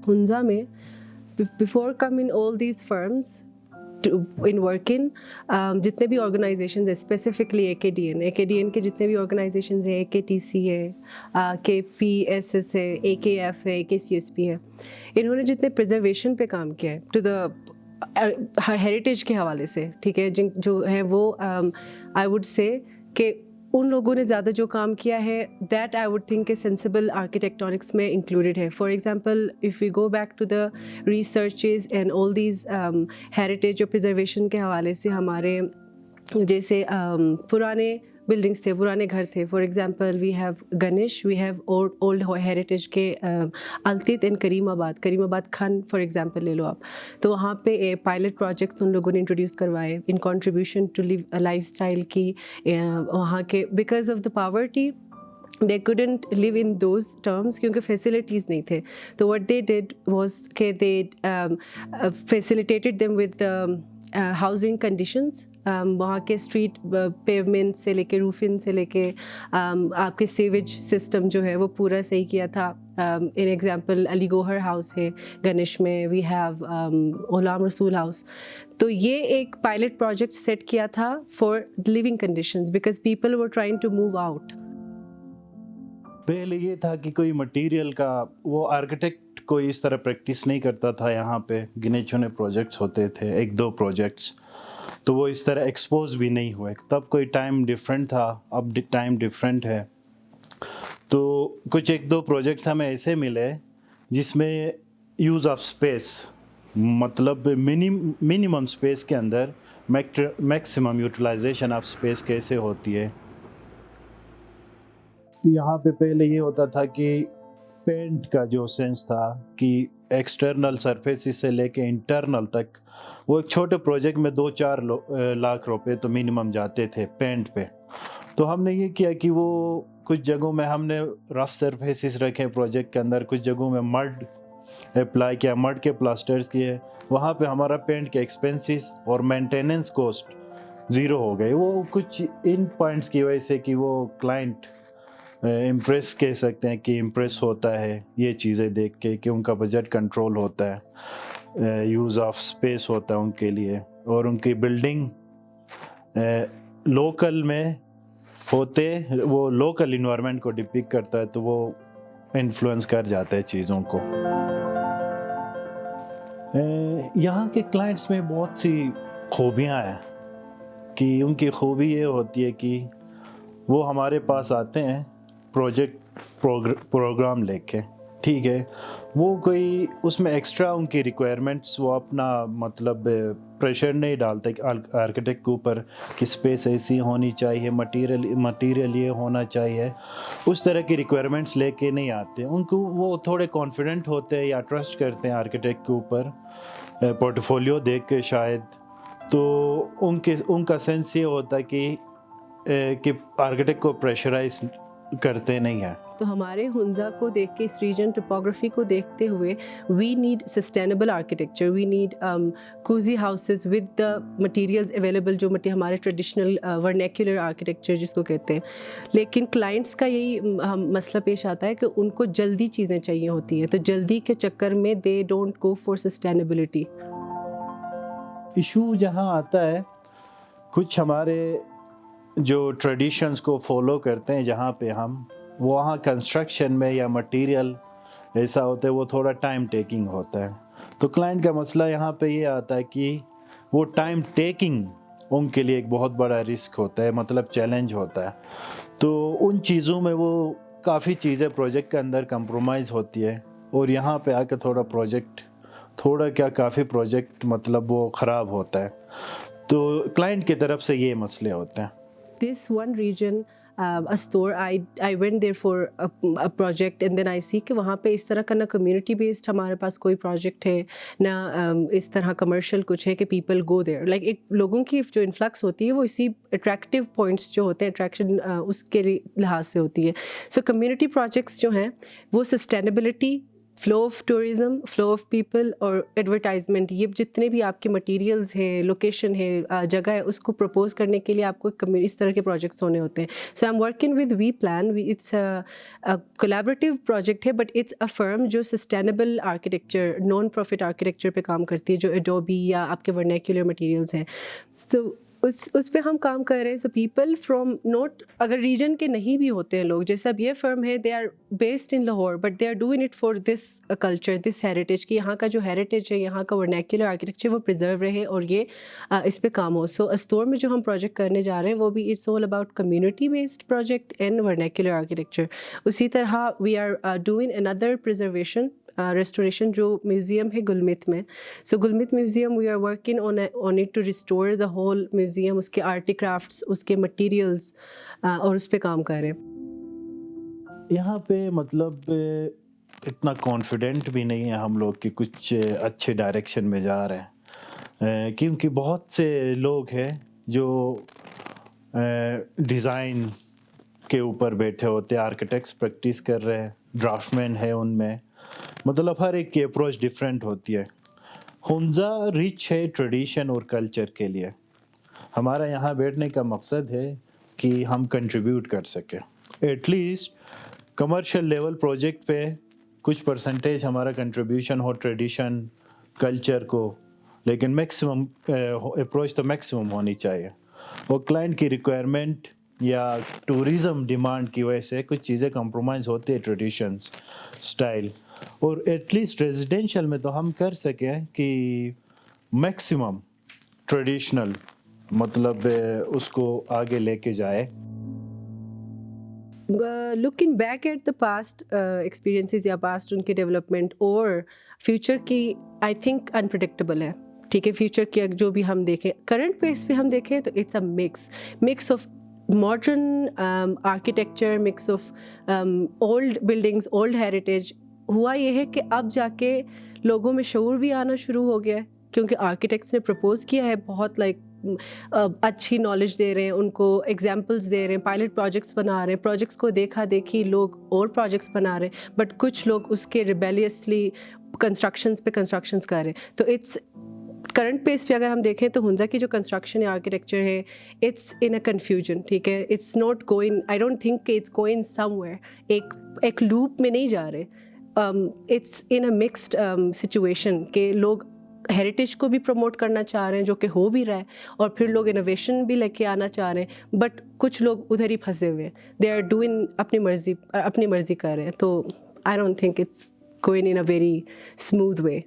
ہنزا میں before coming all these firms in working جتنے بھی آرگنائزیشنز ہیں اسپیسیفکلی AKDN کے جتنے بھی آرگنائزیشنز ہیں AKTC ہے KPSS ہے AKF ہے AKCSP ہے, انہوں نے جتنے پرزرویشن پہ کام کیا ہے ٹو دا ہیریٹیج کے حوالے سے, ٹھیک ہے, جو ہیں وہ آئی ووڈ سے کہ ان لوگوں نے زیادہ جو کام کیا ہے دیٹ آئی ووڈ تھنک کہ سینسیبل آرکیٹیکٹونکس میں انکلوڈیڈ ہے. For example if you go back to the researches and all these heritage اور پرزرویشن کے حوالے سے ہمارے جیسے پرانے بلڈنگس تھے, پرانے گھر تھے. For example we have Ganesh, we have old heritage کے التت ان کریم آباد کھن فار ایگزامپل لے لو آپ, تو وہاں پہ پائلٹ پروجیکٹس ان لوگوں نے انٹروڈیوس کروائے ان کنٹریبیوشن ٹو لائف اسٹائل کی وہاں کے, because of the poverty they couldn't live in those terms کیونکہ فیسلٹیز نہیں تھے. تو what they did was کہ they facilitated them with housing conditions. وہاں کے اسٹریٹ پیومنٹ سے لے کے روفنگ سے لے کے آپ کے سیویج سسٹم جو ہے وہ پورا صحیح کیا تھا. ان ایگزامپل علی گوہر ہاؤس ہے گنیش میں, وی ہیو غلام رسول ہاؤس. تو یہ ایک پائلٹ پروجیکٹ سیٹ کیا تھا for living conditions because people were trying to move out. پہلے یہ تھا کہ کوئی مٹیریل کا وہ آرکیٹیکٹ کوئی اس طرح پریکٹس نہیں کرتا تھا. یہاں پہ گنے چنے پروجیکٹس ہوتے تھے, 1-2 پروجیکٹس, تو وہ اس طرح ایکسپوز بھی نہیں ہوئے. تب کوئی ٹائم ڈفرینٹ تھا, اب ٹائم ڈفرینٹ ہے. تو کچھ 1-2 پروجیکٹس ہمیں ایسے ملے جس میں یوز آف اسپیس مطلب منیمم اسپیس کے اندر میکسیمم یوٹیلائزیشن آف اسپیس کیسے ہوتی ہے. یہاں پہ پہلے یہ ہوتا تھا کہ پینٹ کا جو سینس تھا کہ ایکسٹرنل سرفیسز سے لے کے انٹرنل تک, وہ ایک چھوٹے پروجیکٹ میں 2-4 لاکھ روپے تو منیمم جاتے تھے پینٹ پہ. تو ہم نے یہ کیا کہ وہ کچھ جگہوں میں ہم نے رف سرفیسز رکھے پروجیکٹ کے اندر, کچھ جگہوں میں مڈ اپلائی کیا, مڈ کے پلاسٹرز کیے. وہاں پہ ہمارا پینٹ کے ایکسپینسز اور مینٹیننس کوسٹ 0 ہو گئے. وہ کچھ ان پوائنٹس کی وجہ سے کہ وہ کلائنٹ امپریس کہہ سکتے ہیں کہ امپریس ہوتا ہے یہ چیزیں دیکھ کے کہ ان کا بجٹ کنٹرول ہوتا ہے, یوز آف اسپیس ہوتا ہے ان کے لیے, اور ان کی بلڈنگ لوکل میں ہوتے, وہ لوکل انوائرمنٹ کو ڈپکٹ کرتا ہے, تو وہ انفلوئنس کر جاتا ہے چیزوں کو. یہاں کے کلائنٹس میں بہت سی خوبیاں ہیں کہ ان کی خوبی یہ ہوتی ہے کہ وہ ہمارے پاس آتے ہیں پروجیکٹ پروگرام لے کے, ٹھیک ہے, وہ کوئی اس میں ایکسٹرا ان کی ریکوائرمنٹس وہ اپنا مطلب پریشر نہیں ڈالتے آرکیٹیکٹ کے اوپر کہ اسپیس ایسی ہونی چاہیے, مٹیریل یہ ہونا چاہیے, اس طرح کی ریکوائرمنٹس لے کے نہیں آتے. ان کو وہ تھوڑے کانفیڈنٹ ہوتے ہیں یا ٹرسٹ کرتے ہیں آرکیٹیکٹ کے اوپر پورٹ فولیو دیکھ کے شاید, تو ان کا سینس یہ ہوتا ہے کہ آرکیٹیکٹ کو پریشرائز کرتے نہیں ہیں. تو ہمارے ہنزا کو دیکھ کے, اس ریجن ٹوپوگرافی کو دیکھتے ہوئے, we need sustainable architecture, we need cozy houses with the materials available جو ہمارے ٹریڈیشنل ورنیکولر آرکیٹیکچر جس کو کہتے ہیں. لیکن کلائنٹس کا یہی مسئلہ پیش آتا ہے کہ ان کو جلدی چیزیں چاہیے ہوتی ہیں, تو جلدی کے چکر میں they don't go for sustainability. Issue جہاں آتا ہے کچھ ہمارے جو ٹریڈیشنز کو فالو کرتے ہیں جہاں پہ ہم, وہاں کنسٹرکشن میں یا مٹیریل ایسا ہوتا ہے وہ تھوڑا ٹائم ٹیکنگ ہوتا ہے. تو کلائنٹ کا مسئلہ یہاں پہ یہ آتا ہے کہ وہ ٹائم ٹیکنگ ان کے لیے ایک بہت بڑا رسک ہوتا ہے, مطلب چیلنج ہوتا ہے. تو ان چیزوں میں وہ کافی چیزیں پروجیکٹ کے اندر کمپرومائز ہوتی ہے, اور یہاں پہ آ کے کافی پروجیکٹ مطلب وہ خراب ہوتا ہے. تو کلائنٹ کی طرف سے یہ مسئلے ہوتے ہیں. This one region, a store, I went there for a project and then I see کہ وہاں پہ اس طرح کا نہ کمیونٹی بیسڈ ہمارے پاس کوئی پروجیکٹ ہے, نہ اس طرح کمرشل کچھ ہے کہ پیپل گو دیر. لائک ایک لوگوں کی جو انفلکس ہوتی ہے وہ اسی اٹریکٹیو پوائنٹس جو ہوتے ہیں, اٹریکشن اس کے لحاظ سے ہوتی ہے. سو کمیونٹی پروجیکٹس جو ہیں وہ sustainability flow of tourism, flow of people اور ایڈورٹائزمنٹ، یہ جتنے بھی آپ کے مٹیریلز ہیں، لوکیشن ہے، جگہ ہے، اس کو پروپوز کرنے کے لیے آپ کو اس طرح کے پروجیکٹس ہونے ہوتے ہیں. So I am working with the plan. It's collaborative project ہے، بٹ اٹس اے فرم جو sustainable architecture, non profit architecture پہ کام کرتی ہے، جو ایڈوبی یا آپ کے ورنیکولر مٹیریلز ہیں. سو اس پہ ہم کام کر رہے ہیں. سو پیپل فرام نوٹ، اگر ریجن کے نہیں بھی ہوتے ہیں لوگ، جیسے اب یہ فرم ہے، they are based in Lahore, but they are doing it for this culture, this heritage, کہ یہاں کا جو ہیریٹیج ہے، یہاں کا ورنیکولر آرکیٹیکچر وہ پرزرو رہے اور یہ اس پہ کام ہو. سو استور میں جو ہم پروجیکٹ کرنے جا رہے ہیں وہ بھی it's all about community based project and vernacular architecture. اسی طرح وی آر ڈوئنگ اندر پرزرویشن، ریسٹوریشن جو میوزیم ہے گلمت میں. So Gulmit museum we are working on it to restore the whole museum, اس کے آرٹی کرافٹس، اس کے مٹیریلس، اور اس پہ کام کر رہے ہیں. یہاں پہ مطلب اتنا کانفیڈنٹ بھی نہیں ہے ہم لوگ کہ کچھ اچھے ڈائریکشن میں جا رہے ہیں، کیونکہ بہت سے لوگ ہیں جو ڈیزائن کے اوپر بیٹھے ہوتے، آرکیٹیکٹس پریکٹس کر رہے ہیں، ڈرافٹ مین ہے ان میں، مطلب ہر ایک کی اپروچ ڈفرینٹ ہوتی ہے. ہنزا رچ ہے ٹریڈیشن اور کلچر کے لیے. ہمارا یہاں بیٹھنے کا مقصد ہے کہ ہم کنٹریبیوٹ کر سکیں، at least commercial level project پہ کچھ پرسنٹیج ہمارا کنٹریبیوشن ہو ٹریڈیشن کلچر کو، لیکن میکسیمم اپروچ تو میکسیمم ہونی چاہیے. اور کلائنٹ کی ریکوائرمنٹ یا ٹورزم ڈیمانڈ کی وجہ سے کچھ چیزیں کمپرومائز ہوتی ہے، ٹریڈیشنس اسٹائل. اور ایٹ لیسٹ ریزیڈینشیل میں تو ہم کر سکیں کہ میکسیمم ٹریڈیشنل مطلب اس کو آگے لے کے جائے. Looking back at the past experiences یا پاسٹ ان کی ڈیولپمنٹ اور فیوچر کی، آئی تھنک انپریڈکٹیبل ہے. ٹھیک ہے، فیوچر کی جو بھی ہم دیکھیں، کرنٹ پیس پہ ہم دیکھیں تو it's a mix of modern architecture, mix of old buildings, old heritage. ہوا یہ ہے کہ اب جا کے لوگوں میں شعور بھی آنا شروع ہو گیا ہے، کیونکہ آرکیٹیکٹس نے پرپوز کیا ہے، بہت اچھی نالج دے رہے ہیں ان کو، ایگزامپلس دے رہے ہیں، پائلٹ پروجیکٹس بنا رہے ہیں، پروجیکٹس کو دیکھا دیکھی لوگ اور پروجیکٹس بنا رہے ہیں، بٹ کچھ لوگ اس کے ریبیلیسلی کنسٹرکشنس پہ کنسٹرکشنس کر رہے ہیں. تو اٹس کرنٹ پیس پہ اگر ہم دیکھیں تو ہنزا کی جو کنسٹرکشن یا آرکیٹیکچر ہے، اٹس ان اے کنفیوژن. ٹھیک ہے، it's not going, I don't think کہ اٹس گوئنگ سم ویئر، ایک لوپ میں نہیں جا رہے. It's in a mixed situation کہ لوگ ہیریٹیج کو بھی پروموٹ کرنا چاہ رہے ہیں، جو کہ ہو بھی رہا ہے، اور پھر لوگ انوویشن بھی لے کے آنا چاہ رہے ہیں، بٹ کچھ لوگ ادھر ہی پھنسے ہوئے ہیں، دے آر ڈوئنگ اپنی مرضی کر رہے ہیں. تو I don't think it's going in a very smooth way.